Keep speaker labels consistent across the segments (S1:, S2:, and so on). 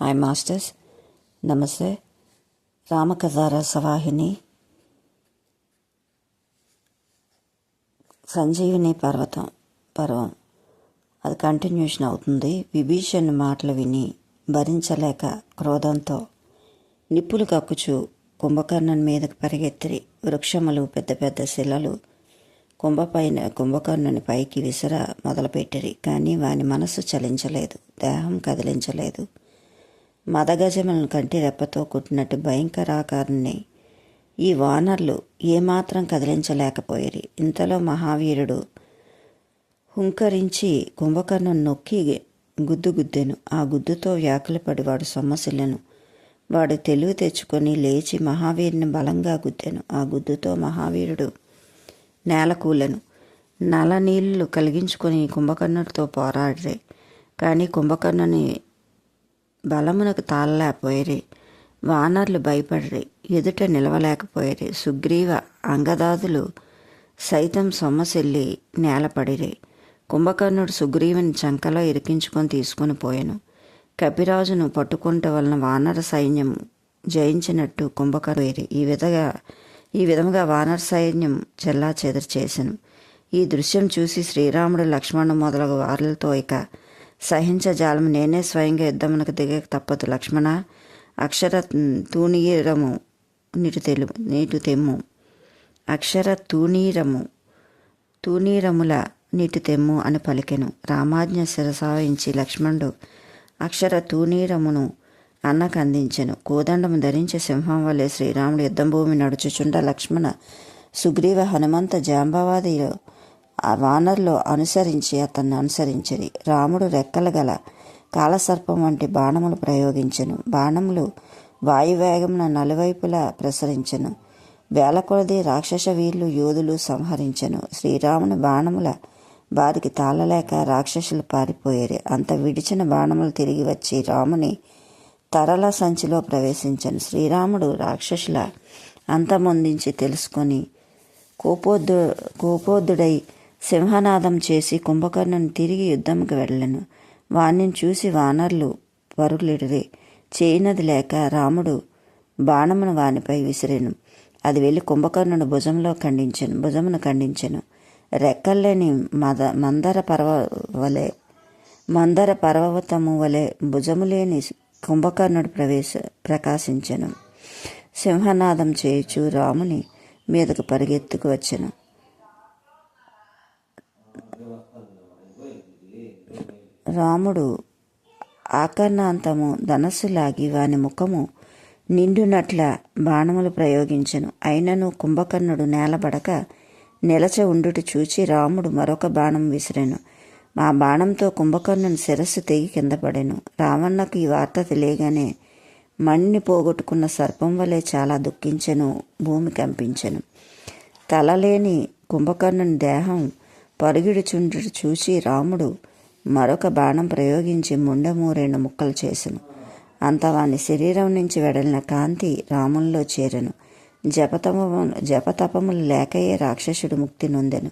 S1: Hi masters, నమస్తే. రామకథా రసవాహిని సంజీవిని పర్వం అది కంటిన్యూషన్ అవుతుంది. విభీషణ్ మాటలు విని భరించలేక క్రోధంతో నిప్పులు కక్కుచు కుంభకర్ణుని మీదకి పరిగెత్తిరి. వృక్షములు, పెద్ద పెద్ద శిలలు కుంభకర్ణుని పైకి విసిర మొదలుపెట్టిరి. కానీ వాని మనస్సు చలించలేదు, దేహం కదిలించలేదు. మదగజములను కంటి రెప్పతో కుట్టినట్టు భయంకరాకారుని ఈ వానర్లు ఏమాత్రం కదిలించలేకపోయిరి. ఇంతలో మహావీరుడు హుంకరించి కుంభకర్ణుని నొక్కి గుద్దెను. ఆ గుద్దుతో వ్యాకులపడి వాడు సొమ్మసిల్లెను. వాడు తెలివి తెచ్చుకొని లేచి మహావీరుని బలంగా గుద్దెను. ఆ గుద్దుతో మహావీరుడు నేల కూలెను. నల నీళ్లు కలిగించుకొని కుంభకర్ణుడితో పోరాడిరే. కానీ కుంభకర్ణుని బలమునకు తాళలేకపోయిరి. వానర్లు భయపడిరి, ఎదుట నిలవలేకపోయిరి. సుగ్రీవ అంగదాదులు సైతం సొమ్మసిల్లి నేలపడిరి. కుంభకర్ణుడు సుగ్రీవుని చంకలో ఇరికించుకొని తీసుకుని పోయాను. కపిరాజును పట్టుకుంట వలన వానర సైన్యం జయించినట్టు కుంభకర్ణుడు ఈ విధముగా వానర సైన్యం చెల్లా చెదరు చేసెను. ఈ దృశ్యం చూసి శ్రీరాముడు, లక్ష్మణుడు మొదలగు వారులతో ఇక సహించజాలము, నేనే స్వయంగా యుద్ధమునకు దిగక తప్పదు. లక్ష్మణ, అక్షర తూణీరము నీటు తెమ్ము, అక్షర తూణీరముల నీటు తెమ్ము అని పలికెను. రామాజ్ఞ శిరసావించి లక్ష్మణుడు అక్షర తూణీరమును అన్నకు అందించెను. కోదండము ధరించి సింహం వలె శ్రీరాముడు యుద్ధం భూమి నడుచుచుండ లక్ష్మణ, సుగ్రీవ, హనుమంత, జాంబవాది ఆ వానర్లో అతన్ని అనుసరించిరి. రాముడు రెక్కలు గల కాలసర్పం వంటి బాణములు ప్రయోగించెను. బాణములు వాయువేగమున నలువైపులా ప్రసరించెను. వేల కొలది రాక్షస వీరులు యోధులు సంహరించెను. శ్రీరాముని బాణముల బారికి తాళలేక రాక్షసులు పారిపోయేరి. అంత విడిచిన బాణములు తిరిగి వచ్చి రాముని తరల సంచిలో ప్రవేశించెను. శ్రీరాముడు రాక్షసుల అంతమొందించి తెలుసుకొని కోపోద్దుడై సింహనాదం చేసి కుంభకర్ణుని తిరిగి యుద్ధంకి వెళ్ళెను. వాణ్ణి చూసి వానర్లు పరులిడిరి. చేయనది లేక రాముడు బాణమును వానిపై విసిరెను. అది వెళ్ళి కుంభకర్ణుడు భుజమును ఖండించెను. రెక్కల్లేని మందర పర్వతము వలె భుజములేని కుంభకర్ణుడు ప్రకాశించెను. సింహనాదం చేయుచు రాముని మీదకు పరిగెత్తుకు వచ్చెను. రాముడు ఆకర్ణాంతము ధనస్సు లాగి వాని ముఖము నిండునట్ల బాణములు ప్రయోగించెను. అయినను కుంభకర్ణుడు నేలబడక నిలచ ఉండుట చూచి రాముడు మరొక బాణం విసిరెను. ఆ బాణంతో కుంభకర్ణుని శిరస్సు తెగి కింద పడెను. రావణకు ఈ వార్త తెలియగానే మణిని పోగొట్టుకున్న సర్పం వలె చాలా దుఃఖించెను. భూమి కంపించెను. తలలేని కుంభకర్ణుని దేహం పరుగుడుచుండుట చూచి రాముడు మరొక బాణం ప్రయోగించి ముండము 2 ముక్కలు చేసెను. అంత వాని శరీరం నుంచి వెడలిన కాంతి రాముల్లో చేరెను. జపతపములు లేకయే రాక్షసుడు ముక్తి నొందెను.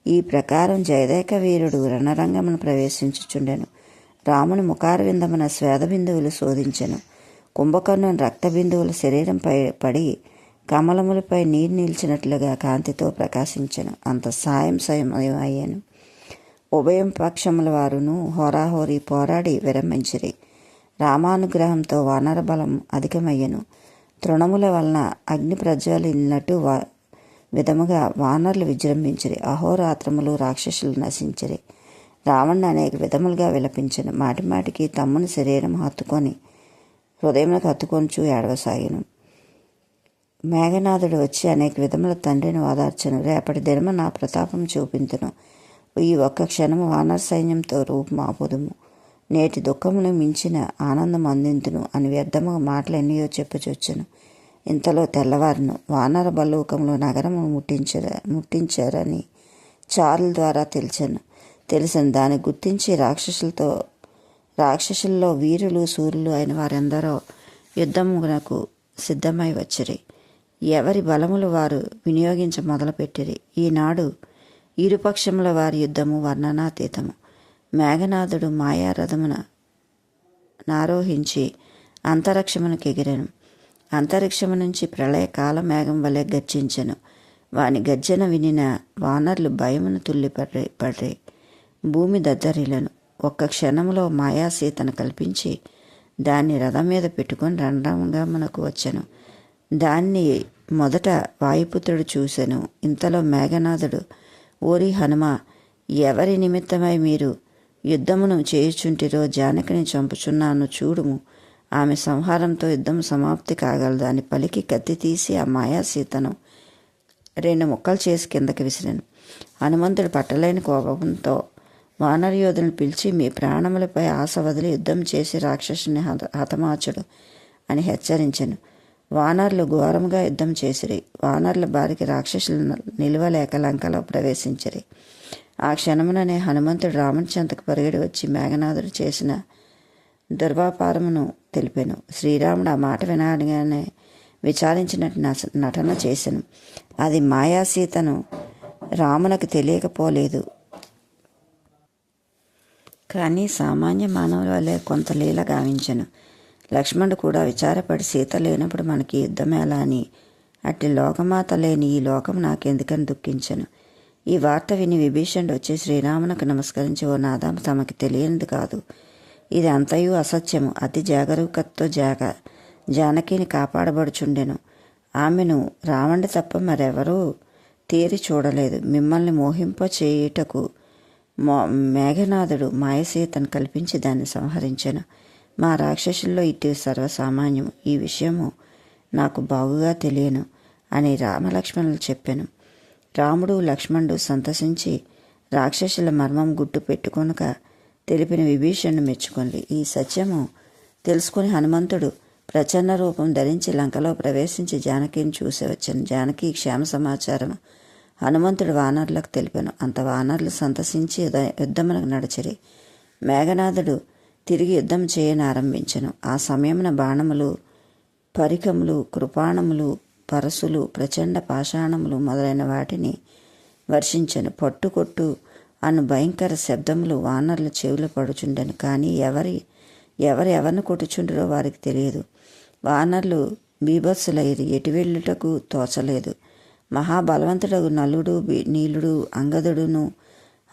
S1: ఈ ప్రకారం జయదేక వీరుడు రణరంగమును ప్రవేశించుచుండెను. రాముని ముఖారవిందమున స్వేద బిందువులు శోధించెను. కుంభకర్ణుని రక్త బిందువులు శరీరంపై పడి కమలములపై నీరు నిలిచినట్లుగా కాంతితో ప్రకాశించెను. అంత సాయం అయ్యాను. ఉభయం పక్షముల వారును హోరాహోరీ పోరాడి విరమించిరి. రామానుగ్రహంతో వానర బలం అధికమయ్యను. తృణముల వలన అగ్ని ప్రజ్వలినట్టు విధముగా వానరులు విజృంభించిరి. అహోరాత్రములు రాక్షసులు నశించిరి. రావణుని అనేక విధములుగా విలపించెను. మాటిమాటికి తమ్ముని శరీరం హృదయములకు హత్తుకొనుచు ఏడవసాగెను. మేఘనాథుడు వచ్చి అనేక విధముల తండ్రిని ఓదార్చెను. రేపటి దినము నా ప్రతాపం చూపింతును. ఈ ఒక్క క్షణము వానర సైన్యంతో రూపుమాపుదుము. నేటి దుఃఖమును మించిన ఆనందం అందింతును అని వ్యర్థముగా మాటలు ఎన్నయో చెప్పుచొచ్చెను. ఇంతలో తెల్లవారును. వానర బల్లూకంలో నగరము ముట్టించారని చారుల ద్వారా తెలిసిన దాన్ని గుర్తించి రాక్షసుల్లో వీరులు శూరులు అయిన వారెందరో యుద్ధమునకు సిద్ధమై వచ్చిరి. ఎవరి బలములు వారు వినియోగించ మొదలుపెట్టిరి. ఈనాడు ఇరుపక్షముల వారి యుద్ధము వర్ణనాతీతము. మేఘనాథుడు మాయారథమున నారోహించి అంతరిక్షమునకు ఎగిరెను. అంతరిక్షము నుంచి ప్రళయకాల మేఘం వలె గర్జించెను. వాని గర్జన వినిన వానర్లు భయమును పడ్రి. భూమి దద్దరిల్లను. ఒక్క క్షణంలో మాయాసీతను కల్పించి దాన్ని రథం మీద పెట్టుకొని రణరంగా మనకు వచ్చెను. దాన్ని మొదట వాయుపుత్రుడు చూసెను. ఇంతలో మేఘనాథుడు, ఓరి హనుమ, ఎవరి నిమిత్తమై మీరు యుద్ధమును చేయుచుంటిరో జానకిని చంపుచున్నాను చూడుము. ఆమె సంహారంతో యుద్ధం సమాప్తి కాగలదు అని పలికి కత్తి తీసి ఆ మాయాసీతను 2 ముక్కలు చేసి కిందకి విసిరాను. హనుమంతుడు పట్టలేని కోపంతో వానరయోధులను పిలిచి, మీ ప్రాణములపై ఆశ వదిలి యుద్ధం చేసి రాక్షసుని హతమార్చుడు అని హెచ్చరించెను. వానరులు ఘోరముగా యుద్ధం చేసిరి. వానరుల బారికి రాక్షసులు నిలువలేక లంకలో ప్రవేశించిరి. ఆ క్షణముననే హనుమంతుడు రాముని చెంతకు పరిగెడి వచ్చి మేఘనాథుడు చేసిన దుర్వ్యాపారమును తెలిపెను. శ్రీరాముడు ఆ మాట వినగానే విచారించినట్టు నటన చేసెను. అది మాయాసీతను రామునకు తెలియకపోలేదు. కానీ సామాన్య మానవుల వల్లే కొంత లీల గావించెను. లక్ష్మణుడు కూడా విచారపడి, సీత లేనప్పుడు మనకి యుద్ధమేలా అని, అట్టి లోకమాత లేని ఈ లోకం నాకెందుకని దుఃఖించెను. ఈ వార్త విని విభీషణుడు వచ్చి శ్రీరామునకు నమస్కరించి, ఓ నాథ, తమకి తెలియనిది కాదు, ఇది అంతయు అసత్యము. అతి జాగరూకతతో జానకిని కాపాడబడుచుండెను. ఆమెను రావణుడు తప్ప మరెవరూ తీరి చూడలేదు. మిమ్మల్ని మోహింప చేయుటకు మేఘనాథుడు మాయసీతను కల్పించి దాన్ని సంహరించెను. మా రాక్షసుల్లో ఇటు సర్వసామాన్యము. ఈ విషయము నాకు బాగుగా తెలియను అని రామలక్ష్మణులు చెప్పాను. రాముడు లక్ష్మణుడు సంతసించి రాక్షసుల మర్మం గుట్టు పెట్టుకొనక తెలిపిన విభీషణుడు మెచ్చుకొంది. ఈ సత్యము తెలుసుకుని హనుమంతుడు ప్రచన్న రూపం ధరించి లంకలో ప్రవేశించి జానకిని చూసి వచ్చాను. జానకి క్షేమ సమాచారం హనుమంతుడు వానరులకు తెలిపాను. అంత వానరులు సంతసించి యుద్ధమునకు నడిచిరి. మేఘనాథుడు తిరిగి యుద్ధం చేయనారంభించెను. ఆ సమయమున బాణములు, పరికములు, కృపాణములు, పరసులు, ప్రచండ పాషాణములు మొదలైన వాటిని వర్షించెను. పట్టుకొట్టు అను భయంకర శబ్దములు వానరుల చెవులు పడుచుండెను. కానీ ఎవరిని కొట్టుచుండరో వారికి తెలియదు. వానరులు బీభత్సులైరి. ఎటు వెళ్ళుటకు తోచలేదు. మహాబలవంతుడు నలుడు, నీలుడు, అంగదుడును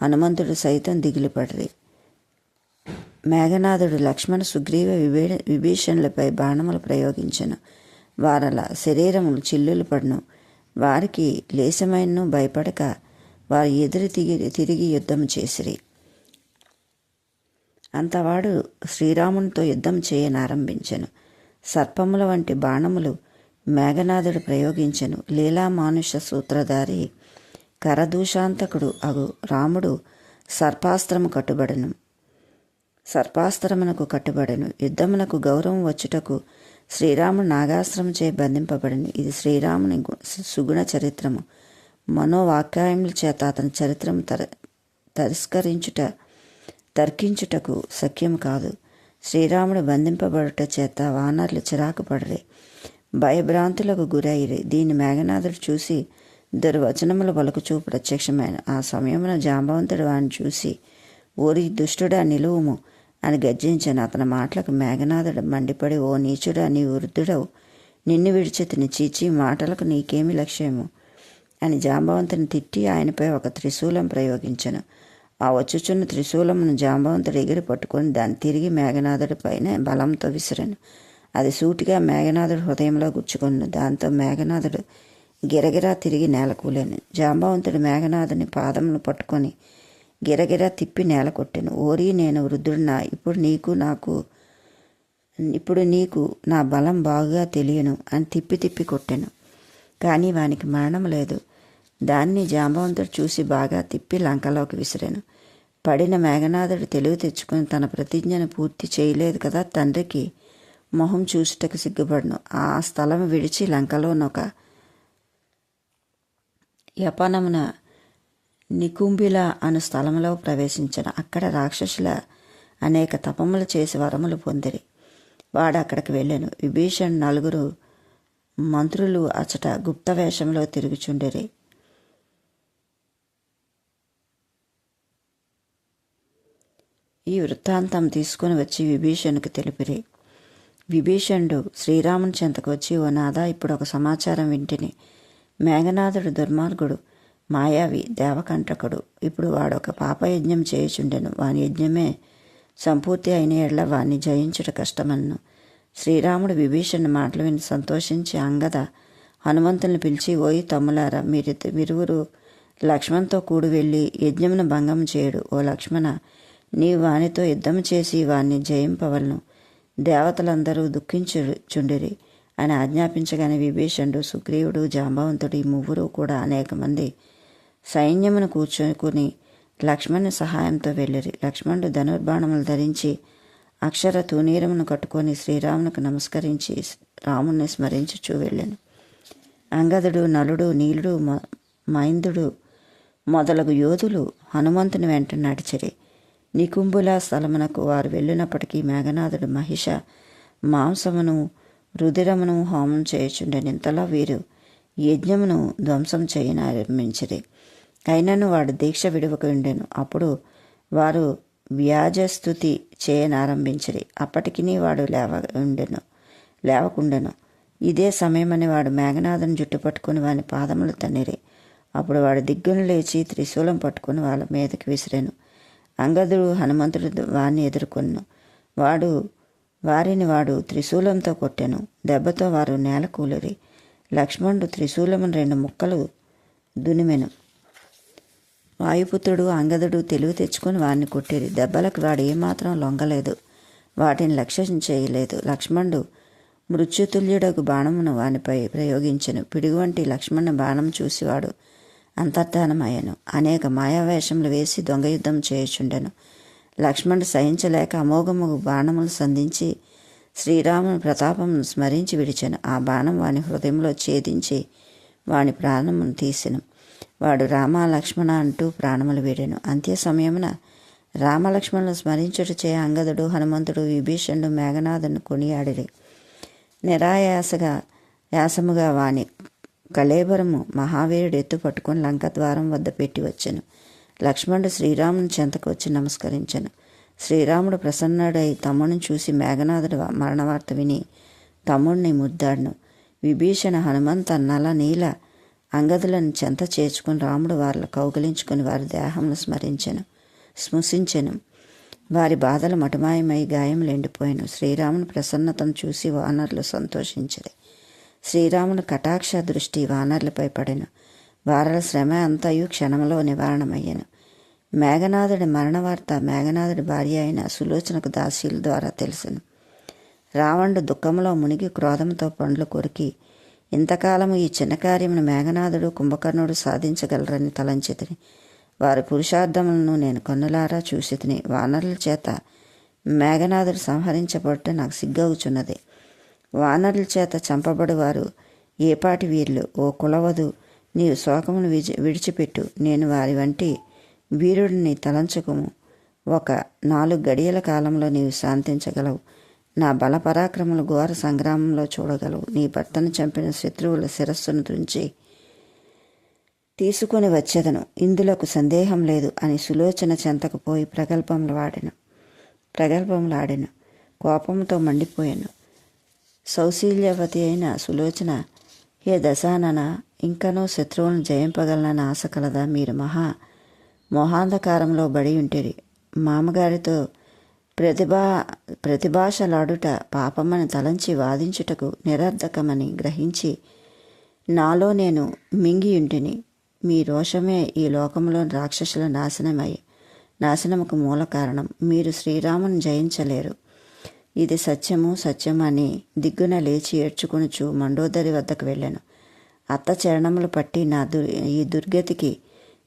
S1: హనుమంతుడు సైతం దిగులుపడిరి. మేఘనాథుడు లక్ష్మణ, సుగ్రీవ, విభీషణులపై బాణములు ప్రయోగించెను. వారల శరీరములు చిల్లులు పడును. వారికి లేశమైనను భయపడక వారు ఎదురు తిరిగి యుద్ధం చేసిరి. అంతవాడు శ్రీరామునితో యుద్ధం చేయనారంభించెను. సర్పముల వంటి బాణములు మేఘనాథుడు ప్రయోగించెను. లీలామానుష సూత్రధారి కరదూషాంతకుడు అగు రాముడు సర్పాస్త్రమునకు కట్టుబడెను. యుద్ధమునకు గౌరవం వచ్చుటకు శ్రీరాముడు నాగాస్త్రము చే బంధింపబడెను. ఇది శ్రీరాముని సుగుణ చరిత్రము. మనోవాక్యాయముల చేత అతని చరిత్రము తర్కించుటకు శక్యము కాదు. శ్రీరాముడు బంధింపబడుట చేత వానరులు చిరాకు పడరే, భయభ్రాంతులకు గురైరి. దీన్ని మేఘనాథుడు చూసి దుర్వచనములు పలుకుచూ ప్రత్యక్షమైన. ఆ సమయమున జాంబవంతుడు వాడిని చూసి, ఓరి దుష్టుడా, నిలువుము అని గర్జించాను. అతని మాటలకు మేఘనాథుడు మండిపడి, ఓ నీచుడా, నీ వృద్ధుడవు, నిన్ను విడిచెతిని, చీచి, మాటలకు నీకేమి లక్ష్యము అని జాంబవంతుని తిట్టి ఆయనపై ఒక త్రిశూలం ప్రయోగించెను. ఆ వచ్చుచున్న త్రిశూలమును జాంబవంతుడు ఎగిరి పట్టుకొని దాన్ని తిరిగి మేఘనాథుడి పైన బలంతో విసిరాను. అది సూటిగా మేఘనాథుడు హృదయంలో గుచ్చుకొను. దాంతో మేఘనాథుడు గిరగిరా తిరిగి నేలకూలాను. జాంబవంతుడు మేఘనాథుని పాదమును పట్టుకొని గిరగిరా తిప్పి నేల కొట్టెను. ఓరి, నేను వృద్ధుడినా, ఇప్పుడు నీకు నా బలం బాగుగా తెలియను అని తిప్పి కొట్టెను. కానీ వానికి మరణం లేదు. దాన్ని జాంబవంతుడు చూసి బాగా తిప్పి లంకలోకి విసిరాను. పడిన మేఘనాథుడు తెలివి తెచ్చుకొని తన ప్రతిజ్ఞను పూర్తి చేయలేదు కదా, తండ్రికి మొహం చూసుటకు సిగ్గుపడను. ఆ స్థలం విడిచి లంకలోనొక యపనమున నికుంభిల అను స్థలంలో ప్రవేశించను. అక్కడ రాక్షసుల అనేక తపములు చేసి వరములు పొందిరి. వాడు అక్కడికి వెళ్ళాను. విభీషణ్ 4 మంత్రులు అచట గుప్త వేషంలో తిరుగుచుండిరి. ఈ వృత్తాంతం తీసుకుని వచ్చి విభీషణుకు తెలిపిరి. విభీషణుడు శ్రీరాముని చెంతకు వచ్చి, ఓ నాథా, ఇప్పుడు ఒక సమాచారం వింటిని. మేఘనాథుడు దుర్మార్గుడు, మాయావి, దేవకంటకుడు. ఇప్పుడు వాడొక పాపయజ్ఞం చేయుచుండెను. వాని యజ్ఞమే సంపూర్తి అయిన ఎడ్ల వాణ్ణి జయించుట కష్టమన్ను. శ్రీరాముడు విభీషణుని మాటలు విని సంతోషించి అంగద, హనుమంతుల్ని పిలిచి, ఓయి తమ్ములారా, మీరువురు లక్ష్మణ్తో కూడి వెళ్ళి యజ్ఞమును భంగం చేయుడు. ఓ లక్ష్మణ, నీవు వానితో యుద్ధము చేసి వాణ్ణి జయింపవలను. దేవతలందరూ దుఃఖించుచుండిరి అని ఆజ్ఞాపించగానే విభీషణుడు, సుగ్రీవుడు, జాంబవంతుడు ఈ ముగ్గురు కూడా అనేక మంది సైన్యమును కూర్చుని లక్ష్మణుని సహాయంతో వెళ్ళిరి. లక్ష్మణుడు ధనుర్బాణములు ధరించి అక్షర తూనీరమును కట్టుకొని శ్రీరామునికి నమస్కరించి రాముణ్ణి స్మరించుచూ వెళ్ళాను. అంగదుడు, నలుడు, నీలుడు, మైందుడు మొదలగు యోధులు హనుమంతుని వెంట నడిచిరి. నికుంభుల స్థలమునకు వారు వెళ్ళినప్పటికీ మేఘనాథుడు మహిష మాంసమును రుధిరమును హోమం చేయుచుండెను. ఇంతలో వీరు యజ్ఞమును ధ్వంసం చేయనారంభించిరి. అయినను వాడు దీక్ష విడువక ఉండెను. అప్పుడు వారు వ్యాజస్థుతి చేయనారంభించిరి. అప్పటికి వాడు లేవకుండెను. ఇదే సమయమని వాడు మేఘనాథుని జుట్టు పట్టుకుని వాని పాదములు తన్నిరి. అప్పుడు వాడు దిగ్గును లేచి త్రిశూలం పట్టుకుని వాళ్ళ మీదకి విసిరెను. అంగదుడు, హనుమంతుడు వారిని ఎదుర్కొను. వాడు త్రిశూలంతో కొట్టెను. దెబ్బతో వారు నేల కూలిరి. లక్ష్మణుడు త్రిశూలమును 2 ముక్కలు దునిమెను. వాయుపుత్రుడు, అంగదుడు తెలివి తెచ్చుకొని వారిని కొట్టిరి. దెబ్బలకు వాడు ఏమాత్రం లొంగలేదు, వాటిని లక్ష్యం చేయలేదు. లక్ష్మణుడు మృత్యుతుల్యుడకు బాణమును వానిపై ప్రయోగించెను. పిడుగు వంటి లక్ష్మణుని బాణం చూసి వాడు అంతర్ధానమయ్యను. అనేక మాయావేషములు వేసి దొంగ యుద్ధం చేయుచుండెను. లక్ష్మణుడు సహించలేక అమోఘము బాణములు సంధించి శ్రీరాముని ప్రతాపమును స్మరించి విడిచెను. ఆ బాణం వాని హృదయంలో ఛేదించి వాని ప్రాణమును తీసెను. వాడు రామ లక్ష్మణ అంటూ ప్రాణములు వీడెను. అంత్య సమయమున రామలక్ష్మణులను స్మరించుట చే అంగదుడు, హనుమంతుడు, విభీషణుడు మేఘనాథుని కొనియాడిరి. యాసముగా వాని కళేబరము మహావీరుడు ఎత్తు పట్టుకుని లంక ద్వారం వద్ద పెట్టి వచ్చెను. లక్ష్మణుడు శ్రీరాముని చెంతకు వచ్చి నమస్కరించెను. శ్రీరాముడు ప్రసన్నుడై తమ్ముడిని చూసి మేఘనాథుడు మరణవార్త విని తమ్ముడిని ముద్దాడును. విభీషణ, హనుమంత, నల, నీల అంగదులను చెంత చేర్చుకుని రాముడు వారిని కౌగిలించుకుని వారి దేహమును స్మృశించెను. వారి బాధలు మటుమాయమై గాయములు ఎండిపోయాను. శ్రీరాముని ప్రసన్నతను చూసి వానరులు సంతోషించిరి. శ్రీరాముని కటాక్ష దృష్టి వానరులపై పడెను. వారల శ్రమ అంతయు క్షణంలో నివారణమయ్యను. మేఘనాథుడి మరణవార్త మేఘనాథుడి భార్య అయిన సులోచనకు దాసీల ద్వారా తెలిసెను. రావణుడు దుఃఖంలో మునిగి క్రోధంతో పండ్లు కొరికి, ఇంతకాలము ఈ చిన్న కార్యమును మేఘనాథుడు, కుంభకర్ణుడు సాధించగలరని తలంచితిని. వారి పురుషార్థములను నేను కన్నులారా చూసితిని. వానరుల చేత మేఘనాథుడు సంహరించబట్టు నాకు సిగ్గవుచున్నది. వానరుల చేత చంపబడి వారు ఏపాటి వీరులు? ఓ కులవధు, నీవు శోకమును విడిచిపెట్టు. నేను వారి వంటి వీరుడిని తలంచుకుము. ఒక 4 గడియల కాలంలో నీవు శాంతించగలవు. నా బలపరాక్రములు ఘోర సంగ్రామంలో చూడగలవు. నీ భర్తను చంపిన శత్రువుల శిరస్సును తుంచి తీసుకొని వచ్చేదను, ఇందులకు సందేహం లేదు అని సులోచన చెంతకు పోయి ప్రగల్భములాడెను. కోపంతో మండిపోయాను. సౌశీల్యవతి అయిన సులోచన, హే దశానన, ఇంకనూ శత్రువులను జయింపగలనని ఆశ కలదా? మీరు మోహాంధకారంలో బడి ఉంటిరి. మామగారితో ప్రతిభాషలాడుట పాపమని తలంచి వాదించుటకు నిరర్ధకమని గ్రహించి నాలో నేను మింగియుంటిని. మీ రోషమే ఈ లోకంలో రాక్షసుల నాశనముకు మూల కారణం. మీరు శ్రీరాముని జయించలేరు. ఇది సత్యము అని దిగ్గున లేచి ఏడ్చుకొనుచు మండోదరి వద్దకు వెళ్ళాను. అత్త చరణములు పట్టి ఈ దుర్గతికి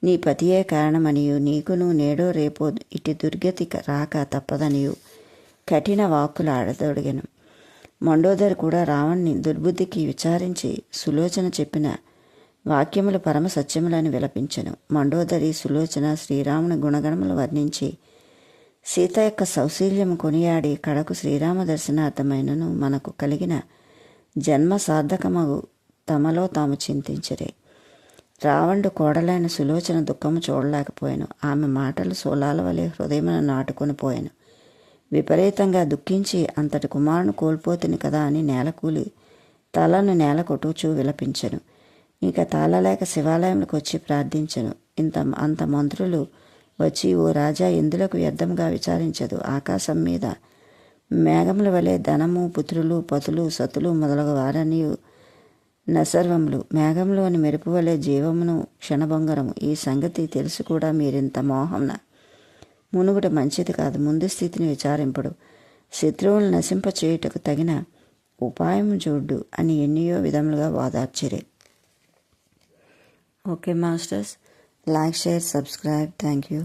S1: నీ పతియే కారణమనియు, నీకును నేడో రేపో ఇటు దుర్గతి రాక తప్పదనియు కఠిన వాక్కులు ఆడదొడిగాను. మండోదరి కూడా రావణ్ణి దుర్బుద్ధికి విచారించి సులోచన చెప్పిన వాక్యములు పరమ సత్యములని విలపించెను. మండోదరి, సులోచన శ్రీరాముని గుణగణములు వర్ణించి సీత యొక్క సౌశీల్యము కొనియాడి కడకు శ్రీరామ దర్శనార్థమైనను మనకు కలిగిన జన్మ సార్థకమగు తమలో తాము చింతించిరి. రావణుడు కోడలైన సులోచన దుఃఖము చూడలేకపోయాను. ఆమె మాటలు సోలాల వలె హృదయమును నాటుకొని పోయాను. విపరీతంగా దుఃఖించి అంతటి కుమారుని కోల్పోతుంది కదా అని నేలకూలి తలను నేల కొట్టుచూ విలపించెను. ఇంకా తాళలేక శివాలయంలోకి వచ్చి ప్రార్థించెను. అంత మంత్రులు వచ్చి, ఓ రాజా, ఎందులకు వ్యర్థంగా విచారించదు? ఆకాశం మీద మేఘముల వలె ధనము, పుత్రులు, పతులు, సతులు మొదలగు వారని నసర్వములు, మేఘంలోని మెరుపు వలె జీవమును క్షణభంగరము. ఈ సంగతి తెలుసు కూడా మీరింత మోహంన మునుగుట మంచిది కాదు. ముందు స్థితిని విచారింపడు. శత్రువులను నశింపచేయుటకు తగిన ఉపాయం చూడ్డు అని ఎన్నో విధములుగా వాదార్చిరే. Okay masters, like, share, subscribe. Thank you.